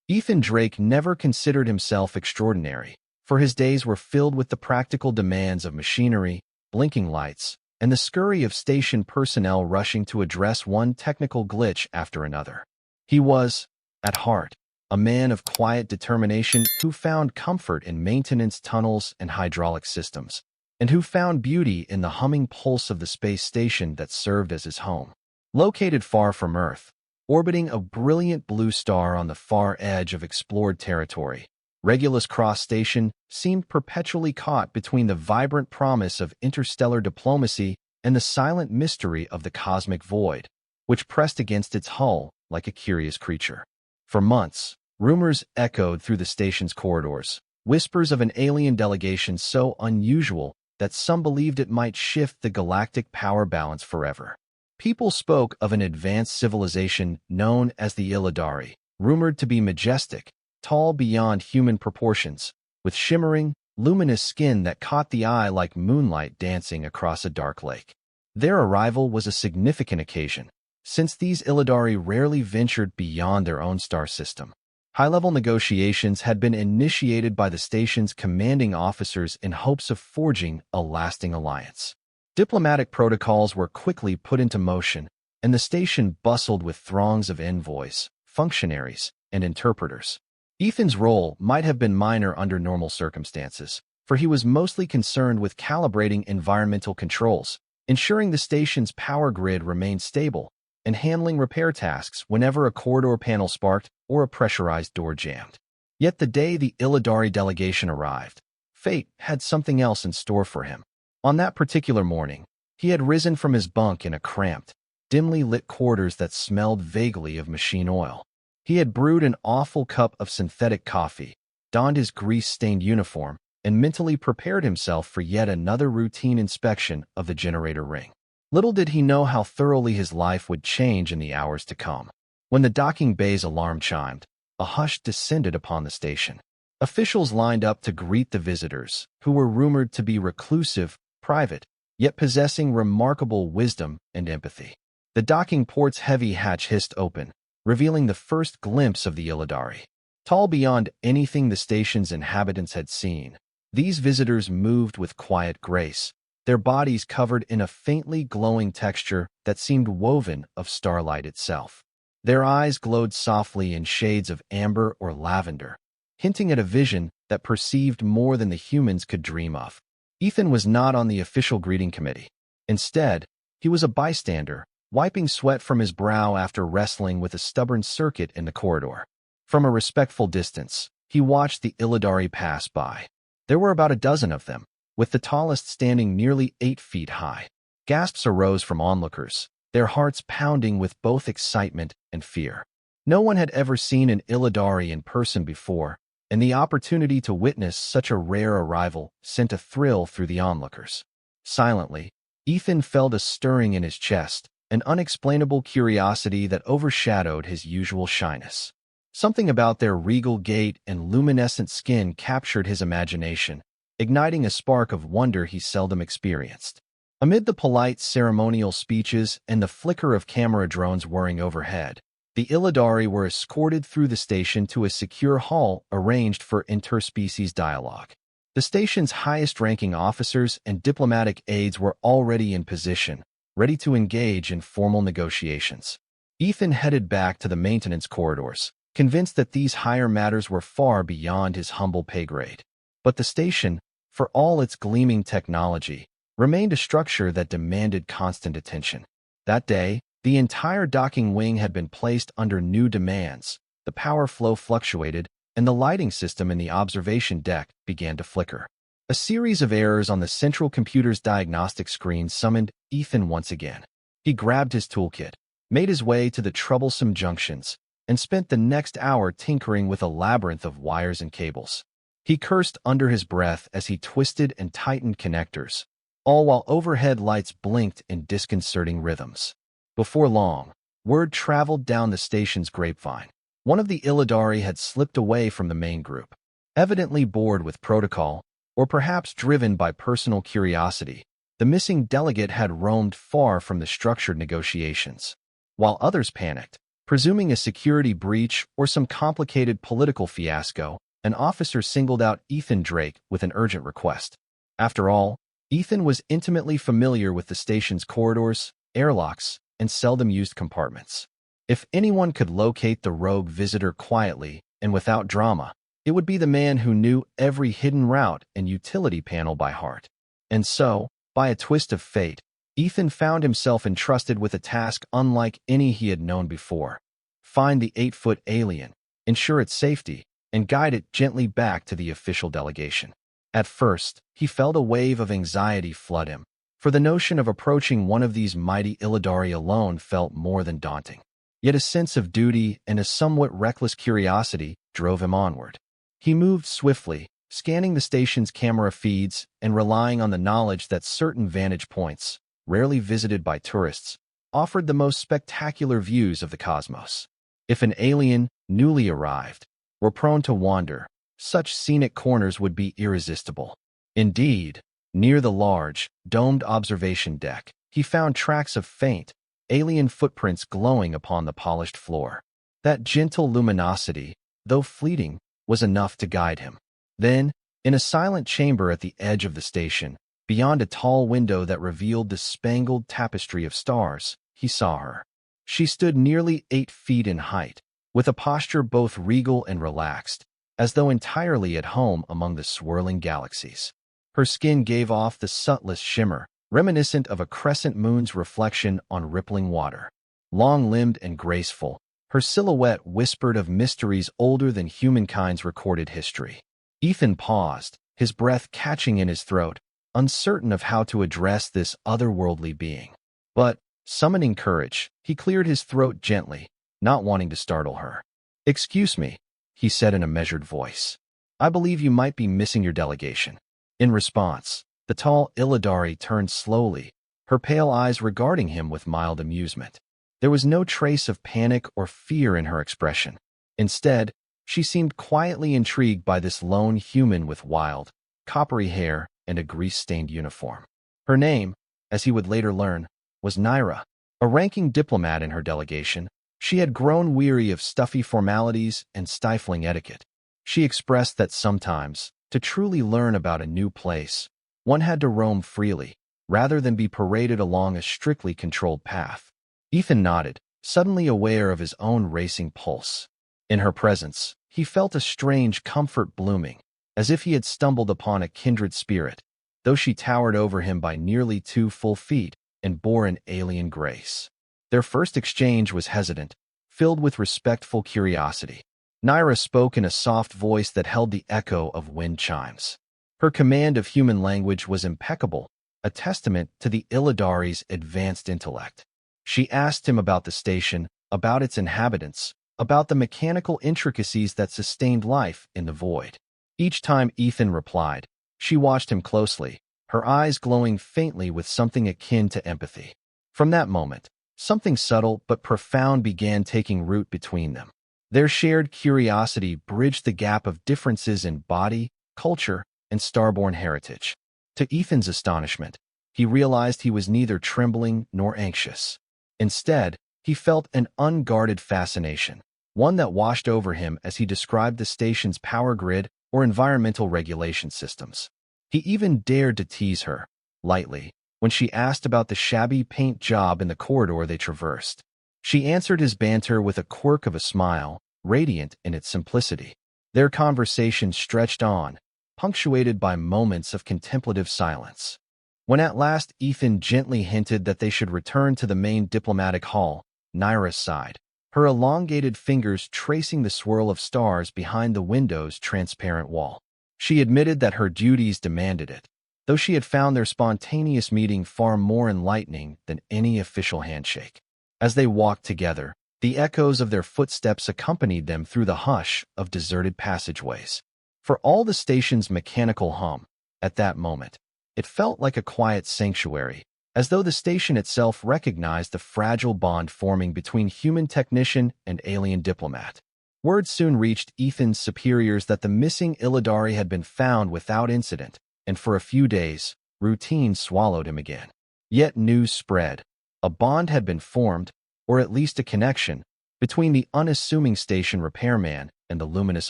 Ethan Drake never considered himself extraordinary, for his days were filled with the practical demands of machinery, blinking lights, and the scurry of station personnel rushing to address one technical glitch after another. He was, at heart, a man of quiet determination who found comfort in maintenance tunnels and hydraulic systems, and who found beauty in the humming pulse of the space station that served as his home. Located far from Earth, orbiting a brilliant blue star on the far edge of explored territory, Regulus Cross Station seemed perpetually caught between the vibrant promise of interstellar diplomacy and the silent mystery of the cosmic void, which pressed against its hull like a curious creature. For months, rumors echoed through the station's corridors, whispers of an alien delegation so unusual that some believed it might shift the galactic power balance forever. People spoke of an advanced civilization known as the Illidari, rumored to be majestic, tall beyond human proportions, with shimmering, luminous skin that caught the eye like moonlight dancing across a dark lake. Their arrival was a significant occasion, since these Illidari rarely ventured beyond their own star system. High-level negotiations had been initiated by the station's commanding officers in hopes of forging a lasting alliance. Diplomatic protocols were quickly put into motion, and the station bustled with throngs of envoys, functionaries, and interpreters. Ethan's role might have been minor under normal circumstances, for he was mostly concerned with calibrating environmental controls, ensuring the station's power grid remained stable, and handling repair tasks whenever a corridor panel sparked or a pressurized door jammed. Yet the day the Illidari delegation arrived, fate had something else in store for him. On that particular morning, he had risen from his bunk in a cramped, dimly lit quarters that smelled vaguely of machine oil. He had brewed an awful cup of synthetic coffee, donned his grease-stained uniform, and mentally prepared himself for yet another routine inspection of the generator ring. Little did he know how thoroughly his life would change in the hours to come. When the docking bay's alarm chimed, a hush descended upon the station. Officials lined up to greet the visitors, who were rumored to be reclusive, private, yet possessing remarkable wisdom and empathy. The docking port's heavy hatch hissed open, revealing the first glimpse of the Illidari. Tall beyond anything the station's inhabitants had seen, these visitors moved with quiet grace, their bodies covered in a faintly glowing texture that seemed woven of starlight itself. Their eyes glowed softly in shades of amber or lavender, hinting at a vision that perceived more than the humans could dream of. Ethan was not on the official greeting committee. Instead, he was a bystander, wiping sweat from his brow after wrestling with a stubborn circuit in the corridor. From a respectful distance, he watched the Illidari pass by. There were about a dozen of them, with the tallest standing nearly 8 feet high. Gasps arose from onlookers, their hearts pounding with both excitement and fear. No one had ever seen an Illidari in person before, and the opportunity to witness such a rare arrival sent a thrill through the onlookers. Silently, Ethan felt a stirring in his chest, an unexplainable curiosity that overshadowed his usual shyness. Something about their regal gait and luminescent skin captured his imagination, igniting a spark of wonder he seldom experienced. Amid the polite ceremonial speeches and the flicker of camera drones whirring overhead, the Illidari were escorted through the station to a secure hall arranged for interspecies dialogue. The station's highest-ranking officers and diplomatic aides were already in position, ready to engage in formal negotiations. Ethan headed back to the maintenance corridors, convinced that these higher matters were far beyond his humble pay grade. But the station, for all its gleaming technology, remained a structure that demanded constant attention. That day, the entire docking wing had been placed under new demands, the power flow fluctuated, and the lighting system in the observation deck began to flicker. A series of errors on the central computer's diagnostic screen summoned Ethan once again. He grabbed his toolkit, made his way to the troublesome junctions, and spent the next hour tinkering with a labyrinth of wires and cables. He cursed under his breath as he twisted and tightened connectors, all while overhead lights blinked in disconcerting rhythms. Before long, word traveled down the station's grapevine. One of the Illidari had slipped away from the main group, evidently bored with protocol, or perhaps driven by personal curiosity. The missing delegate had roamed far from the structured negotiations. While others panicked, Presuming a security breach or some complicated political fiasco, an officer singled out Ethan Drake with an urgent request. After all, Ethan was intimately familiar with the station's corridors, airlocks, and seldom-used compartments. If anyone could locate the rogue visitor quietly and without drama, it would be the man who knew every hidden route and utility panel by heart. And so, by a twist of fate, Ethan found himself entrusted with a task unlike any he had known before. Find the 8-foot alien, ensure its safety, and guide it gently back to the official delegation. At first, he felt a wave of anxiety flood him, for the notion of approaching one of these mighty Illidari alone felt more than daunting. Yet a sense of duty and a somewhat reckless curiosity drove him onward. He moved swiftly, scanning the station's camera feeds and relying on the knowledge that certain vantage points, rarely visited by tourists, offered the most spectacular views of the cosmos. If an alien, newly arrived, were prone to wander, such scenic corners would be irresistible. Indeed, near the large, domed observation deck, he found tracks of faint, alien footprints glowing upon the polished floor. That gentle luminosity, though fleeting, was enough to guide him. Then, in a silent chamber at the edge of the station, beyond a tall window that revealed the spangled tapestry of stars, he saw her. She stood nearly 8 feet in height, with a posture both regal and relaxed, as though entirely at home among the swirling galaxies. Her skin gave off the subtlest shimmer, reminiscent of a crescent moon's reflection on rippling water. Long-limbed and graceful, her silhouette whispered of mysteries older than humankind's recorded history. Ethan paused, his breath catching in his throat, uncertain of how to address this otherworldly being. But, summoning courage, he cleared his throat gently, not wanting to startle her. "Excuse me," he said in a measured voice. "I believe you might be missing your delegation." In response, the tall Illidari turned slowly, her pale eyes regarding him with mild amusement. There was no trace of panic or fear in her expression. Instead, she seemed quietly intrigued by this lone human with wild, coppery hair and a grease-stained uniform. Her name, as he would later learn, was Nyra. A ranking diplomat in her delegation, she had grown weary of stuffy formalities and stifling etiquette. She expressed that sometimes, to truly learn about a new place, one had to roam freely, rather than be paraded along a strictly controlled path. Ethan nodded, suddenly aware of his own racing pulse. In her presence, he felt a strange comfort blooming, as if he had stumbled upon a kindred spirit, though she towered over him by nearly 2 full feet and bore an alien grace. Their first exchange was hesitant, filled with respectful curiosity. Nyra spoke in a soft voice that held the echo of wind chimes. Her command of human language was impeccable, a testament to the Illidari's advanced intellect. She asked him about the station, about its inhabitants, about the mechanical intricacies that sustained life in the void. Each time Ethan replied, she watched him closely, her eyes glowing faintly with something akin to empathy. From that moment, something subtle but profound began taking root between them. Their shared curiosity bridged the gap of differences in body, culture, and starborn heritage. To Ethan's astonishment, he realized he was neither trembling nor anxious. Instead, he felt an unguarded fascination, one that washed over him as he described the station's power grid or environmental regulation systems. He even dared to tease her, lightly, when she asked about the shabby paint job in the corridor they traversed. She answered his banter with a quirk of a smile, radiant in its simplicity. Their conversation stretched on, punctuated by moments of contemplative silence. When at last Ethan gently hinted that they should return to the main diplomatic hall, Nyra sighed, her elongated fingers tracing the swirl of stars behind the window's transparent wall. She admitted that her duties demanded it, though she had found their spontaneous meeting far more enlightening than any official handshake. As they walked together, the echoes of their footsteps accompanied them through the hush of deserted passageways. For all the station's mechanical hum, at that moment, it felt like a quiet sanctuary, as though the station itself recognized the fragile bond forming between human technician and alien diplomat. Word soon reached Ethan's superiors that the missing Illidari had been found without incident, and for a few days, routine swallowed him again. Yet news spread. A bond had been formed, or at least a connection, between the unassuming station repairman and the luminous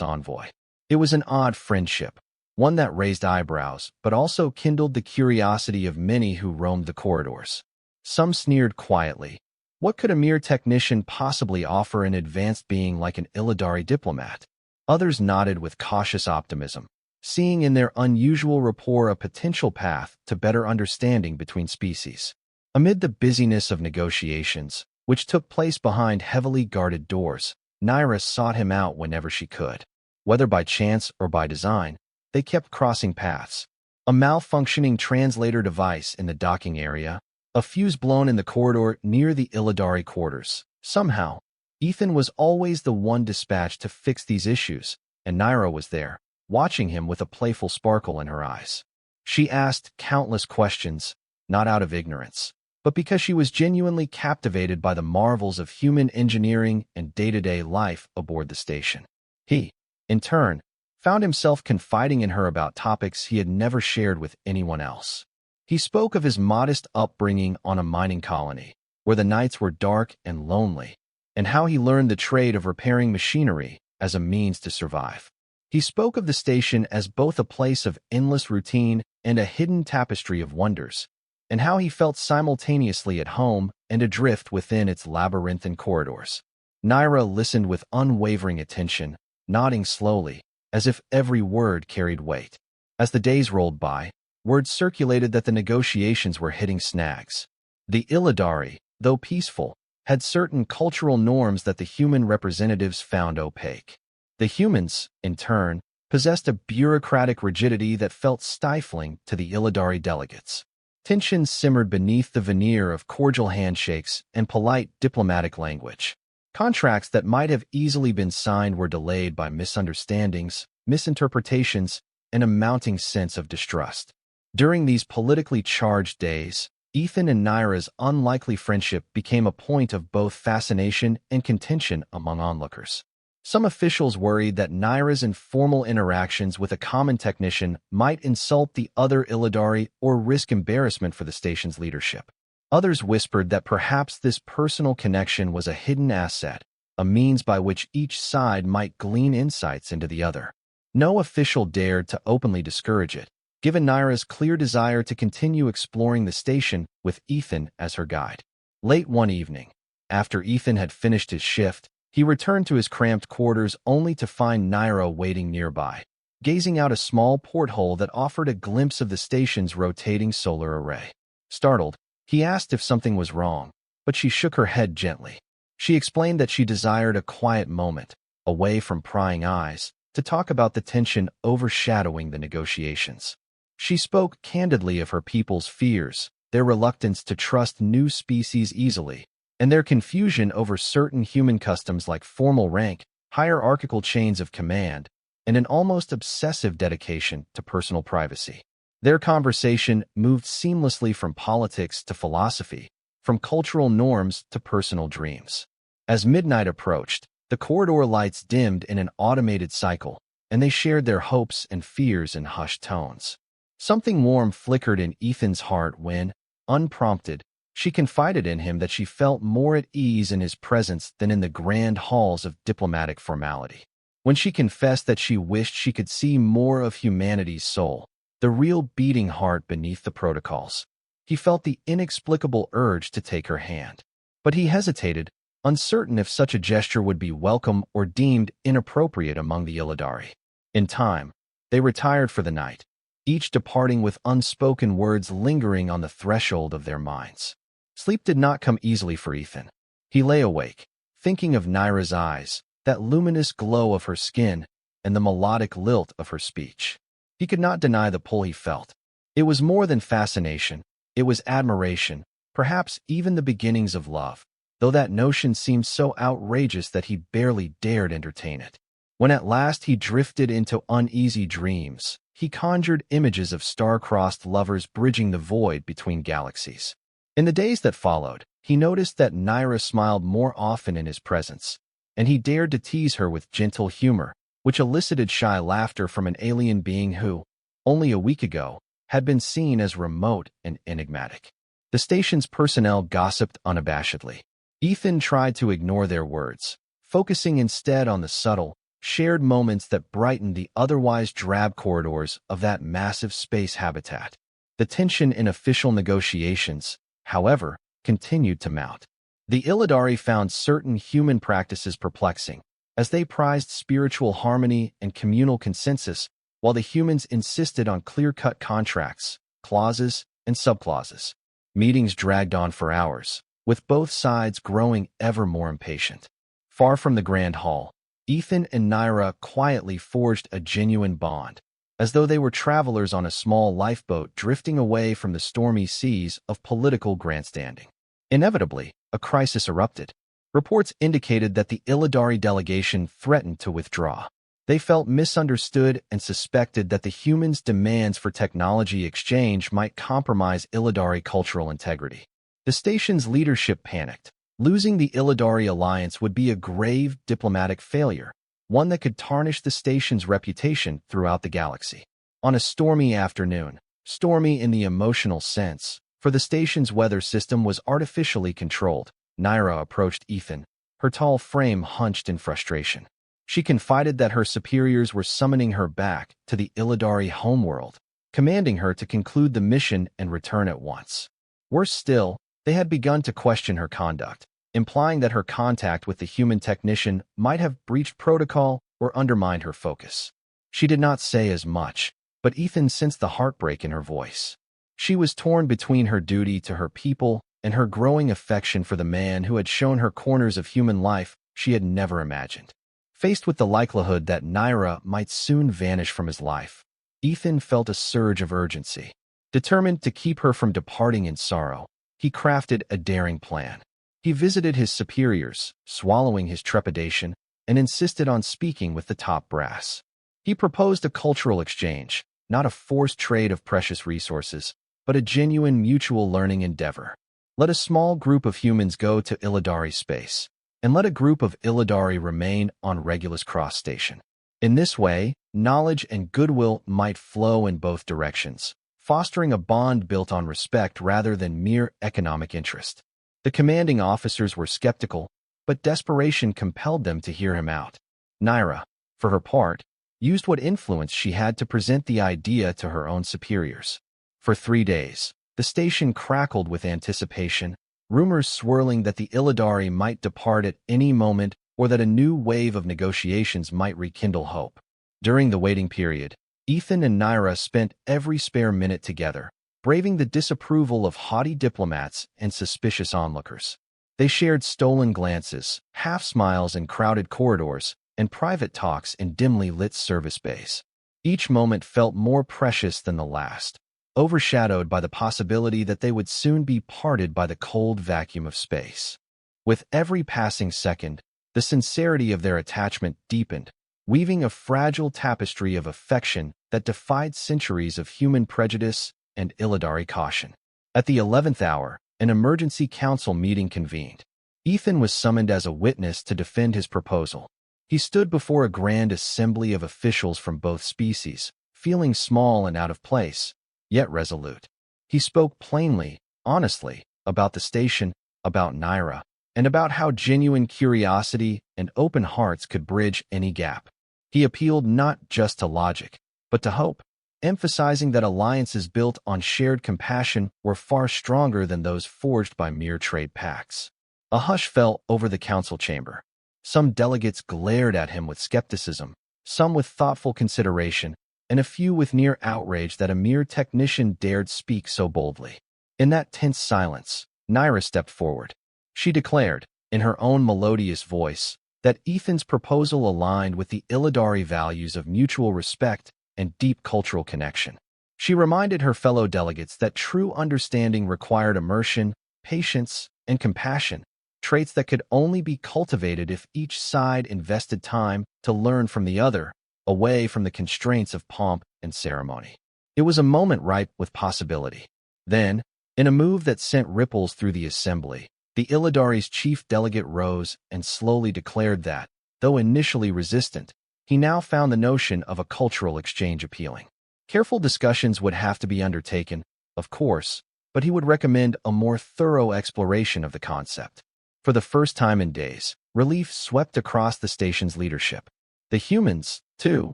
envoy. It was an odd friendship, one that raised eyebrows, but also kindled the curiosity of many who roamed the corridors. Some sneered quietly. What could a mere technician possibly offer an advanced being like an Illidari diplomat? Others nodded with cautious optimism, seeing in their unusual rapport a potential path to better understanding between species. Amid the busyness of negotiations, which took place behind heavily guarded doors, Nyra sought him out whenever she could. Whether by chance or by design, they kept crossing paths. A malfunctioning translator device in the docking area, a fuse blown in the corridor near the Illidari quarters. Somehow, Ethan was always the one dispatched to fix these issues, and Nyra was there, watching him with a playful sparkle in her eyes. She asked countless questions, not out of ignorance, but because she was genuinely captivated by the marvels of human engineering and day-to-day life aboard the station. He, in turn, found himself confiding in her about topics he had never shared with anyone else. He spoke of his modest upbringing on a mining colony, where the nights were dark and lonely, and how he learned the trade of repairing machinery as a means to survive. He spoke of the station as both a place of endless routine and a hidden tapestry of wonders, and how he felt simultaneously at home and adrift within its labyrinthine corridors. Nyra listened with unwavering attention, nodding slowly, as if every word carried weight. As the days rolled by, word circulated that the negotiations were hitting snags. The Illidari, though peaceful, had certain cultural norms that the human representatives found opaque. The humans, in turn, possessed a bureaucratic rigidity that felt stifling to the Illidari delegates. Tensions simmered beneath the veneer of cordial handshakes and polite diplomatic language. Contracts that might have easily been signed were delayed by misunderstandings, misinterpretations, and a mounting sense of distrust. During these politically charged days, Ethan and Nyra's unlikely friendship became a point of both fascination and contention among onlookers. Some officials worried that Nyra's informal interactions with a common technician might insult the other Illidari or risk embarrassment for the station's leadership. Others whispered that perhaps this personal connection was a hidden asset, a means by which each side might glean insights into the other. No official dared to openly discourage it, given Nyra's clear desire to continue exploring the station with Ethan as her guide. Late one evening, after Ethan had finished his shift, he returned to his cramped quarters only to find Nyra waiting nearby, gazing out a small porthole that offered a glimpse of the station's rotating solar array. Startled, he asked if something was wrong, but she shook her head gently. She explained that she desired a quiet moment, away from prying eyes, to talk about the tension overshadowing the negotiations. She spoke candidly of her people's fears, their reluctance to trust new species easily, and their confusion over certain human customs like formal rank, hierarchical chains of command, and an almost obsessive dedication to personal privacy. Their conversation moved seamlessly from politics to philosophy, from cultural norms to personal dreams. As midnight approached, the corridor lights dimmed in an automated cycle, and they shared their hopes and fears in hushed tones. Something warm flickered in Ethan's heart when, unprompted, she confided in him that she felt more at ease in his presence than in the grand halls of diplomatic formality. When she confessed that she wished she could see more of humanity's soul, the real beating heart beneath the protocols, he felt the inexplicable urge to take her hand. But he hesitated, uncertain if such a gesture would be welcome or deemed inappropriate among the Illidari. In time, they retired for the night, each departing with unspoken words lingering on the threshold of their minds. Sleep did not come easily for Ethan. He lay awake, thinking of Nyra's eyes, that luminous glow of her skin, and the melodic lilt of her speech. He could not deny the pull he felt. It was more than fascination, it was admiration, perhaps even the beginnings of love, though that notion seemed so outrageous that he barely dared entertain it. When at last he drifted into uneasy dreams, he conjured images of star-crossed lovers bridging the void between galaxies. In the days that followed, he noticed that Nyra smiled more often in his presence, and he dared to tease her with gentle humor, which elicited shy laughter from an alien being who, only a week ago, had been seen as remote and enigmatic. The station's personnel gossiped unabashedly. Ethan tried to ignore their words, focusing instead on the subtle, shared moments that brightened the otherwise drab corridors of that massive space habitat. The tension in official negotiations, however, continued to mount. The Illidari found certain human practices perplexing, as they prized spiritual harmony and communal consensus, while the humans insisted on clear-cut contracts, clauses, and subclauses. Meetings dragged on for hours, with both sides growing ever more impatient. Far from the grand hall, Ethan and Nyra quietly forged a genuine bond, as though they were travelers on a small lifeboat drifting away from the stormy seas of political grandstanding. Inevitably, a crisis erupted. Reports indicated that the Illidari delegation threatened to withdraw. They felt misunderstood and suspected that the humans' demands for technology exchange might compromise Illidari cultural integrity. The station's leadership panicked. Losing the Illidari alliance would be a grave diplomatic failure, one that could tarnish the station's reputation throughout the galaxy. On a stormy afternoon, stormy in the emotional sense, for the station's weather system was artificially controlled, Nyra approached Ethan, her tall frame hunched in frustration. She confided that her superiors were summoning her back to the Illidari homeworld, commanding her to conclude the mission and return at once. Worse still, they had begun to question her conduct, implying that her contact with the human technician might have breached protocol or undermined her focus. She did not say as much, but Ethan sensed the heartbreak in her voice. She was torn between her duty to her people and her growing affection for the man who had shown her corners of human life she had never imagined. Faced with the likelihood that Nyra might soon vanish from his life, Ethan felt a surge of urgency. Determined to keep her from departing in sorrow, he crafted a daring plan. He visited his superiors, swallowing his trepidation, and insisted on speaking with the top brass. He proposed a cultural exchange, not a forced trade of precious resources, but a genuine mutual learning endeavor. Let a small group of humans go to Illidari space, and let a group of Illidari remain on Regulus Cross Station. In this way, knowledge and goodwill might flow in both directions, fostering a bond built on respect rather than mere economic interest. The commanding officers were skeptical, but desperation compelled them to hear him out. Nyra, for her part, used what influence she had to present the idea to her own superiors. For 3 days, the station crackled with anticipation, rumors swirling that the Illidari might depart at any moment or that a new wave of negotiations might rekindle hope. During the waiting period, Ethan and Nyra spent every spare minute together, braving the disapproval of haughty diplomats and suspicious onlookers. They shared stolen glances, half-smiles in crowded corridors, and private talks in dimly lit service bays. Each moment felt more precious than the last, overshadowed by the possibility that they would soon be parted by the cold vacuum of space. With every passing second, the sincerity of their attachment deepened, weaving a fragile tapestry of affection that defied centuries of human prejudice and Illidari caution. At the 11th hour, an emergency council meeting convened. Ethan was summoned as a witness to defend his proposal. He stood before a grand assembly of officials from both species, feeling small and out of place, yet resolute. He spoke plainly, honestly, about the station, about Nyra, and about how genuine curiosity and open hearts could bridge any gap. He appealed not just to logic, but to hope, emphasizing that alliances built on shared compassion were far stronger than those forged by mere trade pacts. A hush fell over the council chamber. Some delegates glared at him with skepticism, some with thoughtful consideration, and a few with near outrage that a mere technician dared speak so boldly. In that tense silence, Nyra stepped forward. She declared, in her own melodious voice, that Ethan's proposal aligned with the Illidari values of mutual respect and deep cultural connection. She reminded her fellow delegates that true understanding required immersion, patience, and compassion, traits that could only be cultivated if each side invested time to learn from the other, away from the constraints of pomp and ceremony. It was a moment ripe with possibility. Then, in a move that sent ripples through the assembly, the Illidari's chief delegate rose and slowly declared that, though initially resistant, he now found the notion of a cultural exchange appealing. Careful discussions would have to be undertaken, of course, but he would recommend a more thorough exploration of the concept. For the first time in days, relief swept across the station's leadership. The humans, too,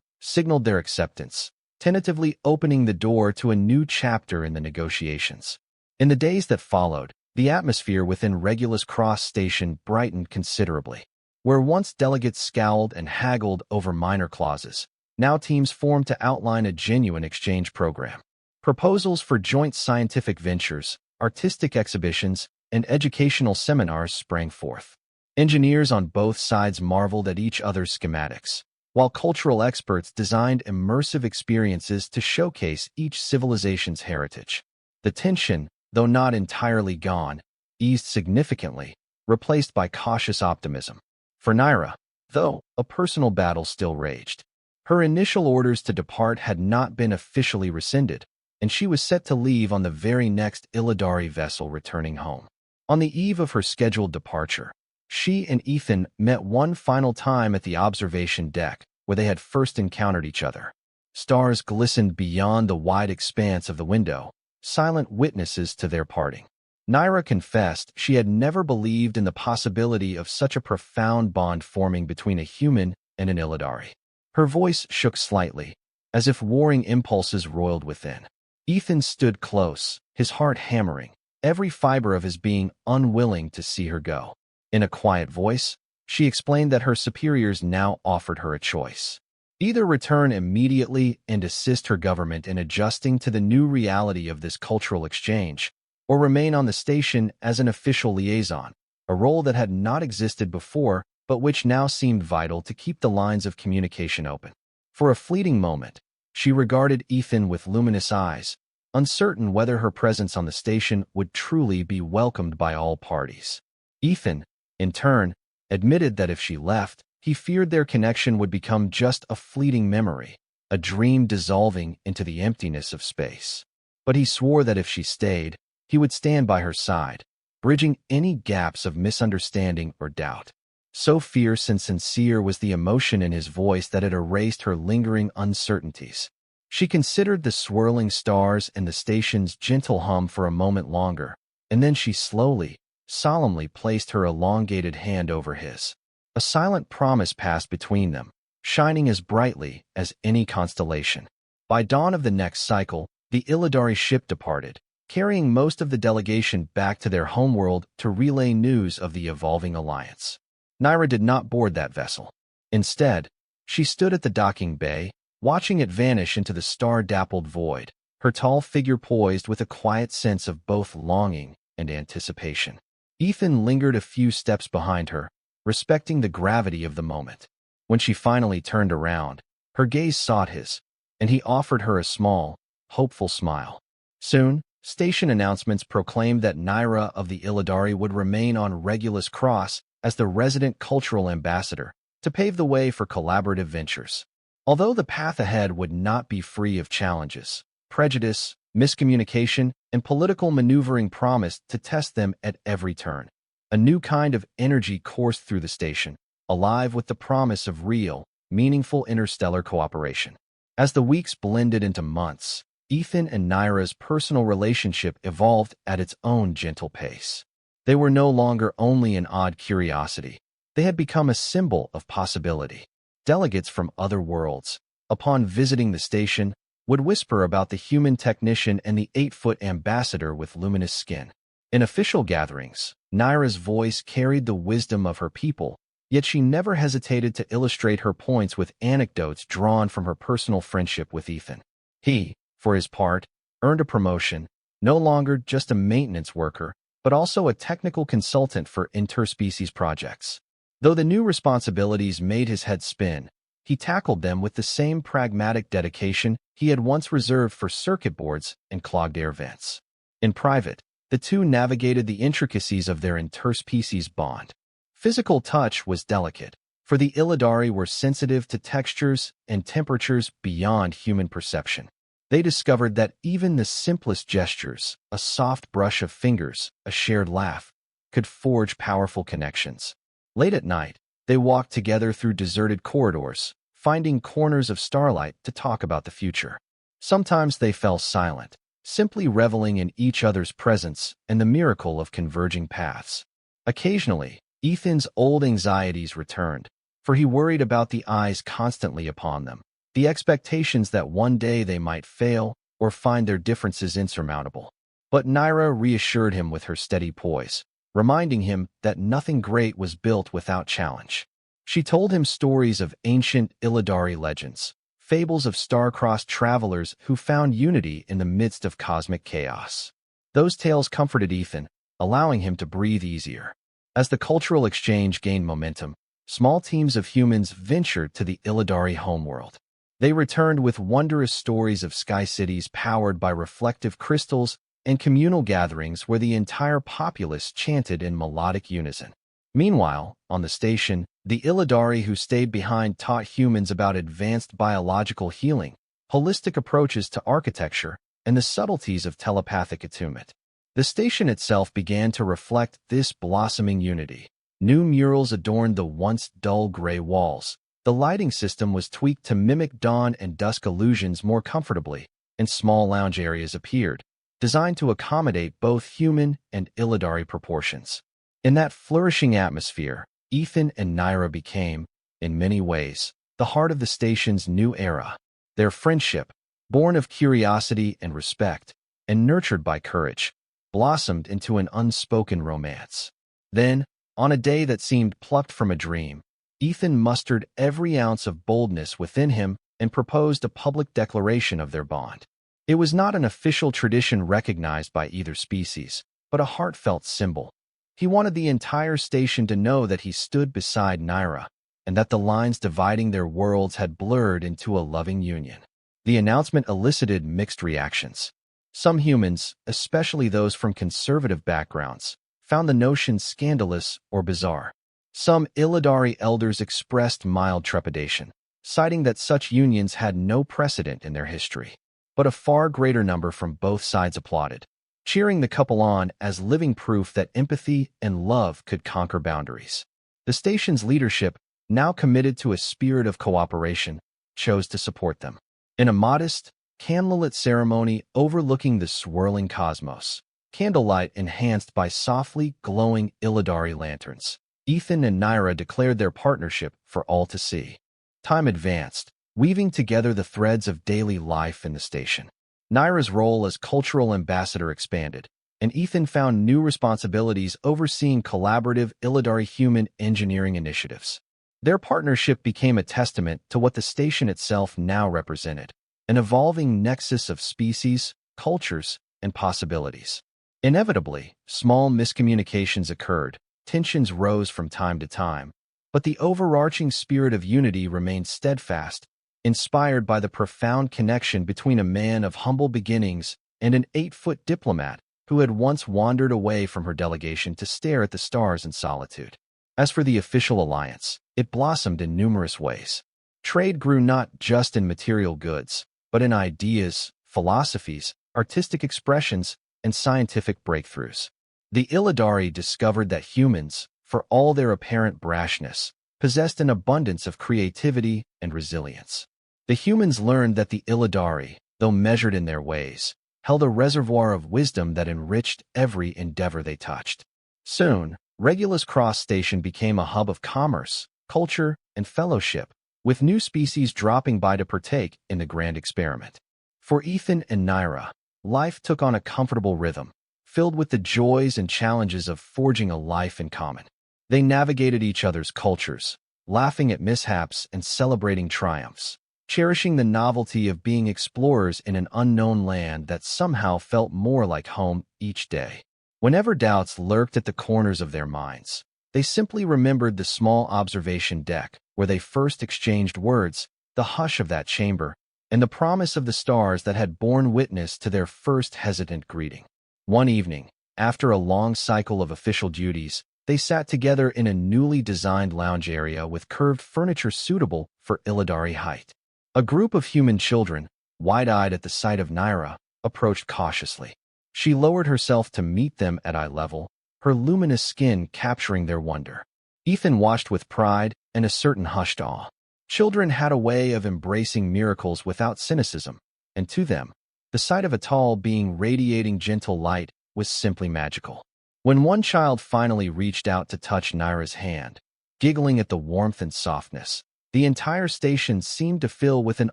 signaled their acceptance, tentatively opening the door to a new chapter in the negotiations. In the days that followed, the atmosphere within Regulus Cross Station brightened considerably. Where once delegates scowled and haggled over minor clauses, now teams formed to outline a genuine exchange program. Proposals for joint scientific ventures, artistic exhibitions, and educational seminars sprang forth. Engineers on both sides marveled at each other's schematics, while cultural experts designed immersive experiences to showcase each civilization's heritage. The tension, though not entirely gone, eased significantly, replaced by cautious optimism. For Nyra, though, a personal battle still raged. Her initial orders to depart had not been officially rescinded, and she was set to leave on the very next Illidari vessel returning home. On the eve of her scheduled departure, she and Ethan met one final time at the observation deck, where they had first encountered each other. Stars glistened beyond the wide expanse of the window, silent witnesses to their parting. Nyra confessed she had never believed in the possibility of such a profound bond forming between a human and an Illidari. Her voice shook slightly, as if warring impulses roiled within. Ethan stood close, his heart hammering, every fiber of his being unwilling to see her go. In a quiet voice, she explained that her superiors now offered her a choice. Either return immediately and assist her government in adjusting to the new reality of this cultural exchange, or remain on the station as an official liaison, a role that had not existed before but which now seemed vital to keep the lines of communication open. For a fleeting moment, she regarded Ethan with luminous eyes, uncertain whether her presence on the station would truly be welcomed by all parties. Ethan, in turn, admitted that if she left, he feared their connection would become just a fleeting memory, a dream dissolving into the emptiness of space. But he swore that if she stayed, he would stand by her side, bridging any gaps of misunderstanding or doubt. So fierce and sincere was the emotion in his voice that it erased her lingering uncertainties. She considered the swirling stars and the station's gentle hum for a moment longer, and then she slowly, solemnly placed her elongated hand over his. A silent promise passed between them, shining as brightly as any constellation. By dawn of the next cycle, the Illidari ship departed, carrying most of the delegation back to their homeworld to relay news of the evolving alliance. Nyra did not board that vessel. Instead, she stood at the docking bay, watching it vanish into the star-dappled void, her tall figure poised with a quiet sense of both longing and anticipation. Ethan lingered a few steps behind her, respecting the gravity of the moment. When she finally turned around, her gaze sought his, and he offered her a small, hopeful smile. Soon, station announcements proclaimed that Nyra of the Illidari would remain on Regulus Cross as the resident cultural ambassador to pave the way for collaborative ventures. Although the path ahead would not be free of challenges, prejudice, miscommunication, and political maneuvering promised to test them at every turn. A new kind of energy coursed through the station, alive with the promise of real, meaningful interstellar cooperation. As the weeks blended into months, Ethan and Nyra's personal relationship evolved at its own gentle pace. They were no longer only an odd curiosity. They had become a symbol of possibility. Delegates from other worlds, upon visiting the station, would whisper about the human technician and the 8-foot ambassador with luminous skin. In official gatherings, Nyra's voice carried the wisdom of her people, yet she never hesitated to illustrate her points with anecdotes drawn from her personal friendship with Ethan. He, for his part, earned a promotion, no longer just a maintenance worker, but also a technical consultant for interspecies projects. Though the new responsibilities made his head spin, he tackled them with the same pragmatic dedication he had once reserved for circuit boards and clogged air vents. In private, the two navigated the intricacies of their interspecies bond. Physical touch was delicate, for the Illidari were sensitive to textures and temperatures beyond human perception. They discovered that even the simplest gestures, a soft brush of fingers, a shared laugh, could forge powerful connections. Late at night, they walked together through deserted corridors, finding corners of starlight to talk about the future. Sometimes they fell silent, simply reveling in each other's presence and the miracle of converging paths. Occasionally, Ethan's old anxieties returned, for he worried about the eyes constantly upon them, the expectations that one day they might fail or find their differences insurmountable. But Nyra reassured him with her steady poise, reminding him that nothing great was built without challenge. She told him stories of ancient Illidari legends, fables of star-crossed travelers who found unity in the midst of cosmic chaos. Those tales comforted Ethan, allowing him to breathe easier. As the cultural exchange gained momentum, small teams of humans ventured to the Illidari homeworld. They returned with wondrous stories of sky cities powered by reflective crystals and communal gatherings where the entire populace chanted in melodic unison. Meanwhile, on the station, the Illidari who stayed behind taught humans about advanced biological healing, holistic approaches to architecture, and the subtleties of telepathic attunement. The station itself began to reflect this blossoming unity. New murals adorned the once dull gray walls. The lighting system was tweaked to mimic dawn and dusk illusions more comfortably, and small lounge areas appeared, designed to accommodate both human and Illidari proportions. In that flourishing atmosphere, Ethan and Nyra became, in many ways, the heart of the station's new era. Their friendship, born of curiosity and respect, and nurtured by courage, blossomed into an unspoken romance. Then, on a day that seemed plucked from a dream, Ethan mustered every ounce of boldness within him and proposed a public declaration of their bond. It was not an official tradition recognized by either species, but a heartfelt symbol. He wanted the entire station to know that he stood beside Nyra, and that the lines dividing their worlds had blurred into a loving union. The announcement elicited mixed reactions. Some humans, especially those from conservative backgrounds, found the notion scandalous or bizarre. Some Illidari elders expressed mild trepidation, citing that such unions had no precedent in their history. But a far greater number from both sides applauded, cheering the couple on as living proof that empathy and love could conquer boundaries. The station's leadership, now committed to a spirit of cooperation, chose to support them. In a modest, candlelit ceremony overlooking the swirling cosmos, candlelight enhanced by softly glowing Illidari lanterns, Ethan and Nyra declared their partnership for all to see. Time advanced, weaving together the threads of daily life in the station. Nyra's role as cultural ambassador expanded, and Ethan found new responsibilities overseeing collaborative Illidari human engineering initiatives. Their partnership became a testament to what the station itself now represented, an evolving nexus of species, cultures, and possibilities. Inevitably, small miscommunications occurred, tensions rose from time to time, but the overarching spirit of unity remained steadfast, inspired by the profound connection between a man of humble beginnings and an 8-foot diplomat who had once wandered away from her delegation to stare at the stars in solitude. As for the official alliance, it blossomed in numerous ways. Trade grew not just in material goods, but in ideas, philosophies, artistic expressions, and scientific breakthroughs. The Illidari discovered that humans, for all their apparent brashness, possessed an abundance of creativity and resilience. The humans learned that the Illidari, though measured in their ways, held a reservoir of wisdom that enriched every endeavor they touched. Soon, Regulus Cross Station became a hub of commerce, culture, and fellowship, with new species dropping by to partake in the grand experiment. For Ethan and Nyra, life took on a comfortable rhythm, filled with the joys and challenges of forging a life in common. They navigated each other's cultures, laughing at mishaps and celebrating triumphs, cherishing the novelty of being explorers in an unknown land that somehow felt more like home each day. Whenever doubts lurked at the corners of their minds, they simply remembered the small observation deck where they first exchanged words, the hush of that chamber, and the promise of the stars that had borne witness to their first hesitant greeting. One evening, after a long cycle of official duties, they sat together in a newly designed lounge area with curved furniture suitable for Illidari height. A group of human children, wide-eyed at the sight of Nyra, approached cautiously. She lowered herself to meet them at eye level, her luminous skin capturing their wonder. Ethan watched with pride and a certain hushed awe. Children had a way of embracing miracles without cynicism, and to them, the sight of a tall being radiating gentle light was simply magical. When one child finally reached out to touch Nyra's hand, giggling at the warmth and softness, the entire station seemed to fill with an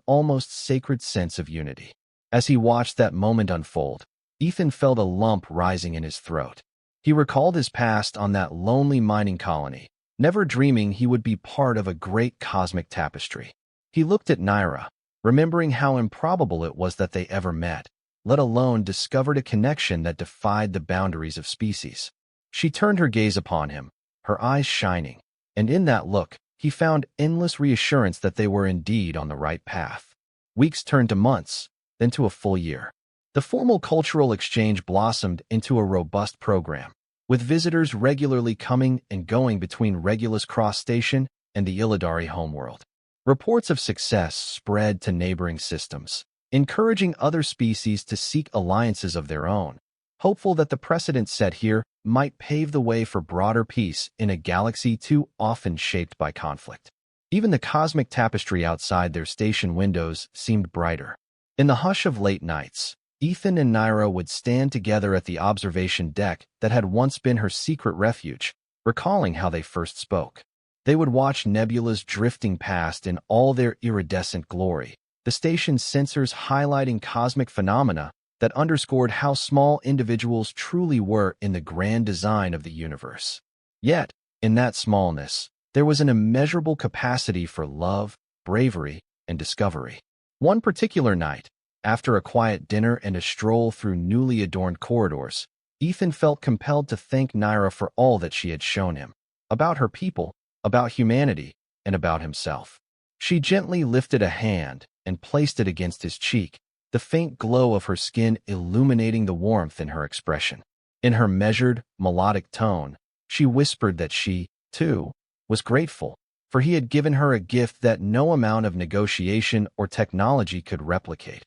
almost sacred sense of unity. As he watched that moment unfold, Ethan felt a lump rising in his throat. He recalled his past on that lonely mining colony, never dreaming he would be part of a great cosmic tapestry. He looked at Nyra, remembering how improbable it was that they ever met, let alone discovered a connection that defied the boundaries of species. She turned her gaze upon him, her eyes shining, and in that look, he found endless reassurance that they were indeed on the right path. Weeks turned to months, then to a full year. The formal cultural exchange blossomed into a robust program, with visitors regularly coming and going between Regulus Cross Station and the Illidari homeworld. Reports of success spread to neighboring systems, encouraging other species to seek alliances of their own, hopeful that the precedent set here might pave the way for broader peace in a galaxy too often shaped by conflict. Even the cosmic tapestry outside their station windows seemed brighter. In the hush of late nights, Ethan and Nyra would stand together at the observation deck that had once been her secret refuge, recalling how they first spoke. They would watch nebulas drifting past in all their iridescent glory, the station's sensors highlighting cosmic phenomena that underscored how small individuals truly were in the grand design of the universe. Yet, in that smallness, there was an immeasurable capacity for love, bravery, and discovery. One particular night, after a quiet dinner and a stroll through newly adorned corridors, Ethan felt compelled to thank Nyra for all that she had shown him, about her people, about humanity, and about himself. She gently lifted a hand and placed it against his cheek, the faint glow of her skin illuminating the warmth in her expression. In her measured, melodic tone, she whispered that she, too, was grateful, for he had given her a gift that no amount of negotiation or technology could replicate.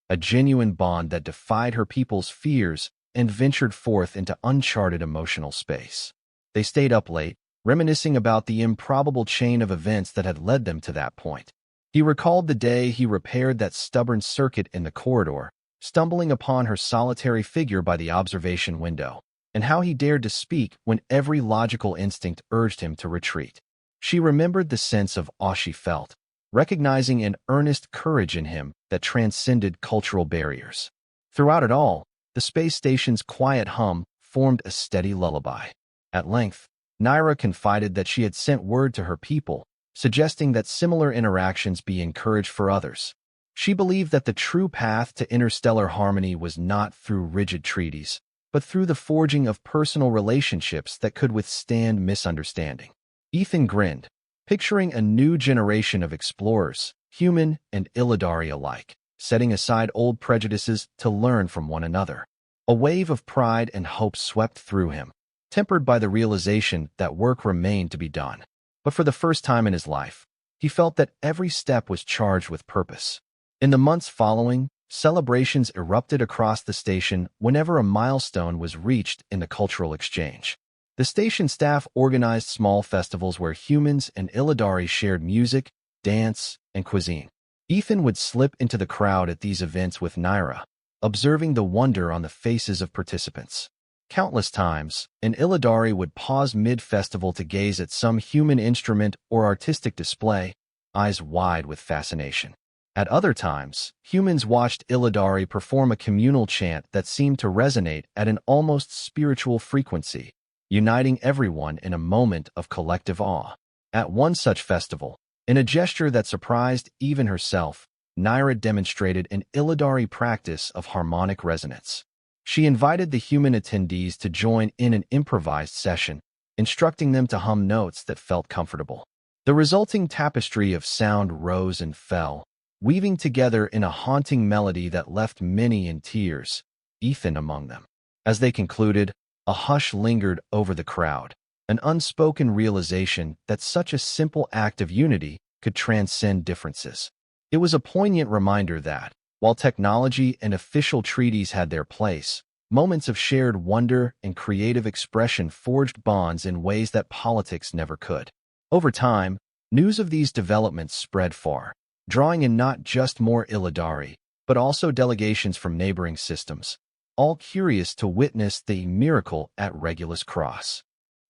A genuine bond that defied her people's fears and ventured forth into uncharted emotional space. They stayed up late, reminiscing about the improbable chain of events that had led them to that point. He recalled the day he repaired that stubborn circuit in the corridor, stumbling upon her solitary figure by the observation window, and how he dared to speak when every logical instinct urged him to retreat. She remembered the sense of awe she felt, recognizing an earnest courage in him that transcended cultural barriers. Throughout it all, the space station's quiet hum formed a steady lullaby. At length, Nyra confided that she had sent word to her people, suggesting that similar interactions be encouraged for others. She believed that the true path to interstellar harmony was not through rigid treaties, but through the forging of personal relationships that could withstand misunderstanding. Ethan grinned, picturing a new generation of explorers, human and Illidari alike, setting aside old prejudices to learn from one another. A wave of pride and hope swept through him, tempered by the realization that work remained to be done. But for the first time in his life, he felt that every step was charged with purpose. In the months following, celebrations erupted across the station whenever a milestone was reached in the cultural exchange. The station staff organized small festivals where humans and Illidari shared music, dance, and cuisine. Ethan would slip into the crowd at these events with Nyra, observing the wonder on the faces of participants. Countless times, an Illidari would pause mid-festival to gaze at some human instrument or artistic display, eyes wide with fascination. At other times, humans watched Illidari perform a communal chant that seemed to resonate at an almost spiritual frequency, uniting everyone in a moment of collective awe. At one such festival, in a gesture that surprised even herself, Nyra demonstrated an Illidari practice of harmonic resonance. She invited the human attendees to join in an improvised session, instructing them to hum notes that felt comfortable. The resulting tapestry of sound rose and fell, weaving together in a haunting melody that left many in tears, Ethan among them. As they concluded, a hush lingered over the crowd, an unspoken realization that such a simple act of unity could transcend differences. It was a poignant reminder that, while technology and official treaties had their place, moments of shared wonder and creative expression forged bonds in ways that politics never could. Over time, news of these developments spread far, drawing in not just more Illidari, but also delegations from neighboring systems. all curious to witness the miracle at Regulus Cross.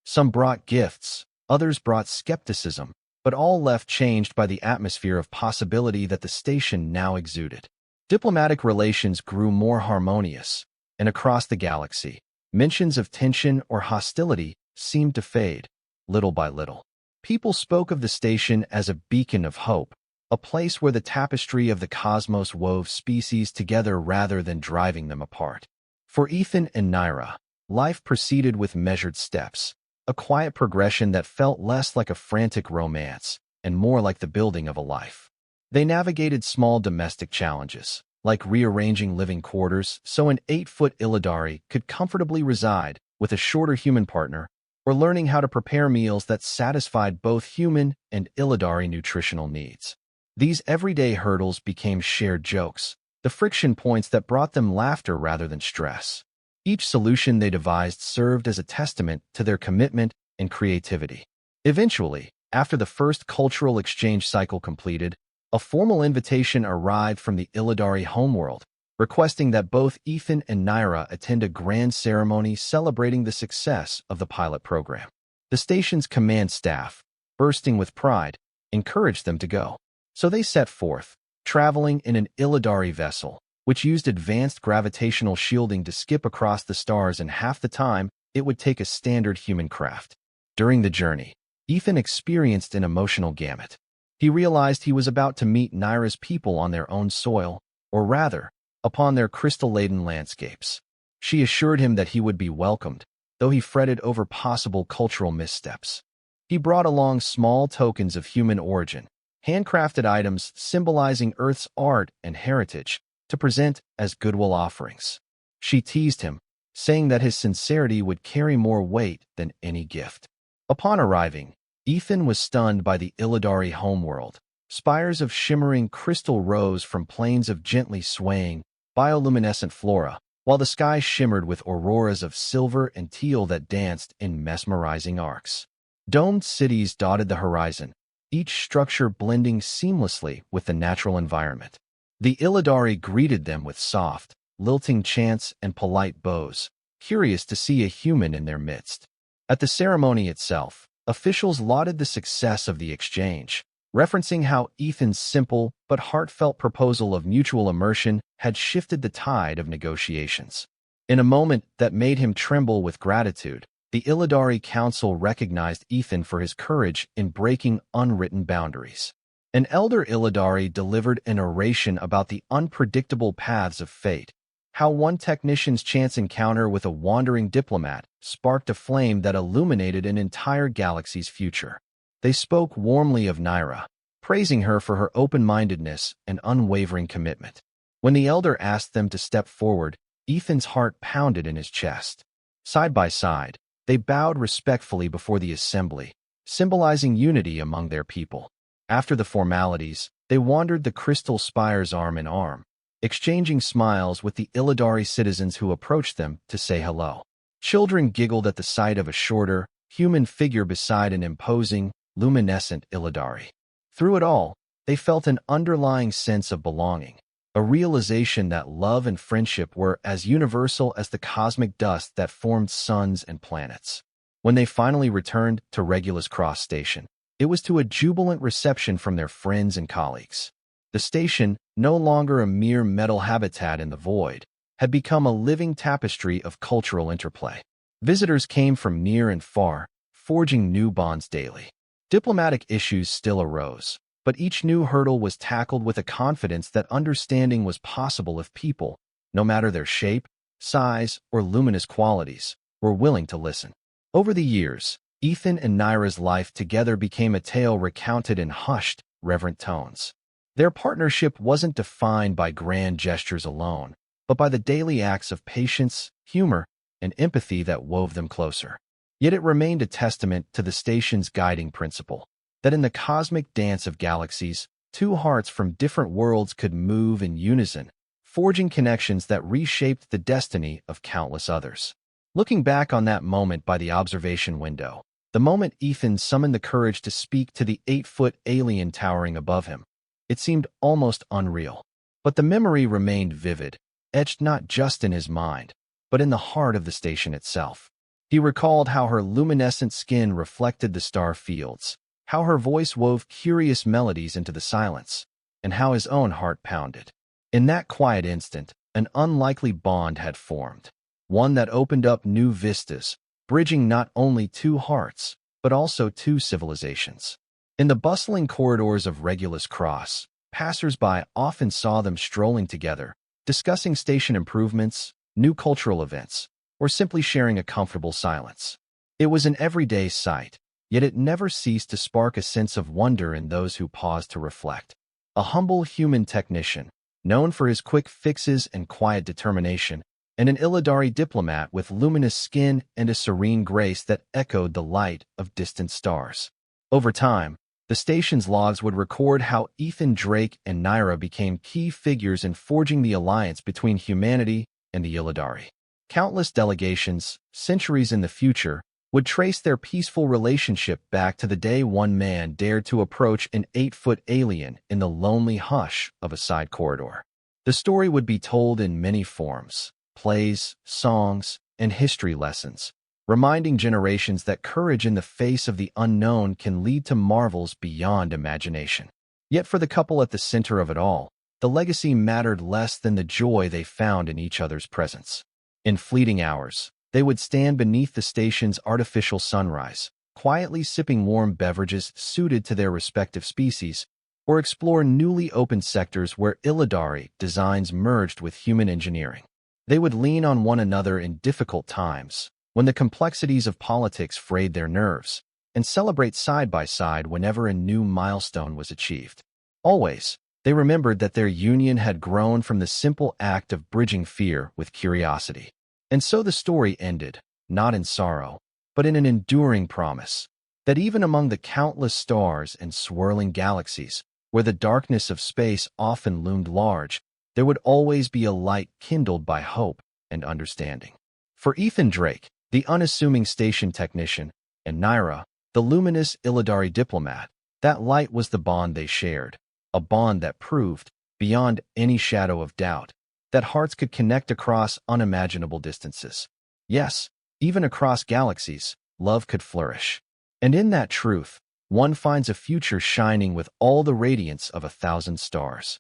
Some brought gifts, others brought skepticism, but all left changed by the atmosphere of possibility that the station now exuded. Diplomatic relations grew more harmonious, and across the galaxy, mentions of tension or hostility seemed to fade, little by little. People spoke of the station as a beacon of hope, a place where the tapestry of the cosmos wove species together rather than driving them apart. For Ethan and Nyra, life proceeded with measured steps, a quiet progression that felt less like a frantic romance and more like the building of a life. They navigated small domestic challenges, like rearranging living quarters so an 8-foot Illidari could comfortably reside with a shorter human partner, or learning how to prepare meals that satisfied both human and Illidari nutritional needs. These everyday hurdles became shared jokes, the friction points that brought them laughter rather than stress. Each solution they devised served as a testament to their commitment and creativity. Eventually, after the first cultural exchange cycle completed, a formal invitation arrived from the Illidari homeworld, requesting that both Ethan and Nyra attend a grand ceremony celebrating the success of the pilot program. The station's command staff, bursting with pride, encouraged them to go. So they set forth, traveling in an Illidari vessel, which used advanced gravitational shielding to skip across the stars in half the time it would take a standard human craft. During the journey, Ethan experienced an emotional gamut. He realized he was about to meet Nyra's people on their own soil, or rather, upon their crystal-laden landscapes. She assured him that he would be welcomed, though he fretted over possible cultural missteps. He brought along small tokens of human origin, handcrafted items symbolizing Earth's art and heritage, to present as goodwill offerings. She teased him, saying that his sincerity would carry more weight than any gift. Upon arriving, Ethan was stunned by the Illidari homeworld. Spires of shimmering crystal rose from plains of gently swaying, bioluminescent flora, while the sky shimmered with auroras of silver and teal that danced in mesmerizing arcs. Domed cities dotted the horizon, each structure blending seamlessly with the natural environment. The Illidari greeted them with soft, lilting chants and polite bows, curious to see a human in their midst. At the ceremony itself, officials lauded the success of the exchange, referencing how Ethan's simple but heartfelt proposal of mutual immersion had shifted the tide of negotiations. In a moment that made him tremble with gratitude, the Illidari Council recognized Ethan for his courage in breaking unwritten boundaries. An elder Illidari delivered an oration about the unpredictable paths of fate, how one technician's chance encounter with a wandering diplomat sparked a flame that illuminated an entire galaxy's future. They spoke warmly of Nyra, praising her for her open-mindedness and unwavering commitment. When the elder asked them to step forward, Ethan's heart pounded in his chest. Side by side, they bowed respectfully before the assembly, symbolizing unity among their people. After the formalities, they wandered the crystal spires arm in arm, exchanging smiles with the Illidari citizens who approached them to say hello. Children giggled at the sight of a shorter, human figure beside an imposing, luminescent Illidari. Through it all, they felt an underlying sense of belonging, a realization that love and friendship were as universal as the cosmic dust that formed suns and planets. When they finally returned to Regulus Cross Station, it was to a jubilant reception from their friends and colleagues. The station, no longer a mere metal habitat in the void, had become a living tapestry of cultural interplay. Visitors came from near and far, forging new bonds daily. Diplomatic issues still arose, but each new hurdle was tackled with a confidence that understanding was possible if people, no matter their shape, size, or luminous qualities, were willing to listen. Over the years, Ethan and Nyra's life together became a tale recounted in hushed, reverent tones. Their partnership wasn't defined by grand gestures alone, but by the daily acts of patience, humor, and empathy that wove them closer. Yet it remained a testament to the station's guiding principle, that in the cosmic dance of galaxies, two hearts from different worlds could move in unison, forging connections that reshaped the destiny of countless others. Looking back on that moment by the observation window, the moment Ethan summoned the courage to speak to the 8-foot alien towering above him, it seemed almost unreal. But the memory remained vivid, etched not just in his mind, but in the heart of the station itself. He recalled how her luminescent skin reflected the star fields, how her voice wove curious melodies into the silence, and how his own heart pounded. In that quiet instant, an unlikely bond had formed, one that opened up new vistas, bridging not only two hearts, but also two civilizations. In the bustling corridors of Regulus Cross, passers-by often saw them strolling together, discussing station improvements, new cultural events, or simply sharing a comfortable silence. It was an everyday sight, yet it never ceased to spark a sense of wonder in those who paused to reflect. A humble human technician, known for his quick fixes and quiet determination, and an Illidari diplomat with luminous skin and a serene grace that echoed the light of distant stars. Over time, the station's logs would record how Ethan Drake and Nyra became key figures in forging the alliance between humanity and the Illidari. Countless delegations, centuries in the future, would trace their peaceful relationship back to the day one man dared to approach an 8-foot alien in the lonely hush of a side corridor. The story would be told in many forms: plays, songs, and history lessons, reminding generations that courage in the face of the unknown can lead to marvels beyond imagination. Yet for the couple at the center of it all, the legacy mattered less than the joy they found in each other's presence. In fleeting hours, they would stand beneath the station's artificial sunrise, quietly sipping warm beverages suited to their respective species, or explore newly opened sectors where Illidari designs merged with human engineering. They would lean on one another in difficult times, when the complexities of politics frayed their nerves, and celebrate side by side whenever a new milestone was achieved. Always, they remembered that their union had grown from the simple act of bridging fear with curiosity. And so the story ended, not in sorrow, but in an enduring promise, that even among the countless stars and swirling galaxies, where the darkness of space often loomed large, there would always be a light kindled by hope and understanding. For Ethan Drake, the unassuming station technician, and Nyra, the luminous Illidari diplomat, that light was the bond they shared, a bond that proved, beyond any shadow of doubt, that hearts could connect across unimaginable distances. Yes, even across galaxies, love could flourish. And in that truth, one finds a future shining with all the radiance of 1,000 stars.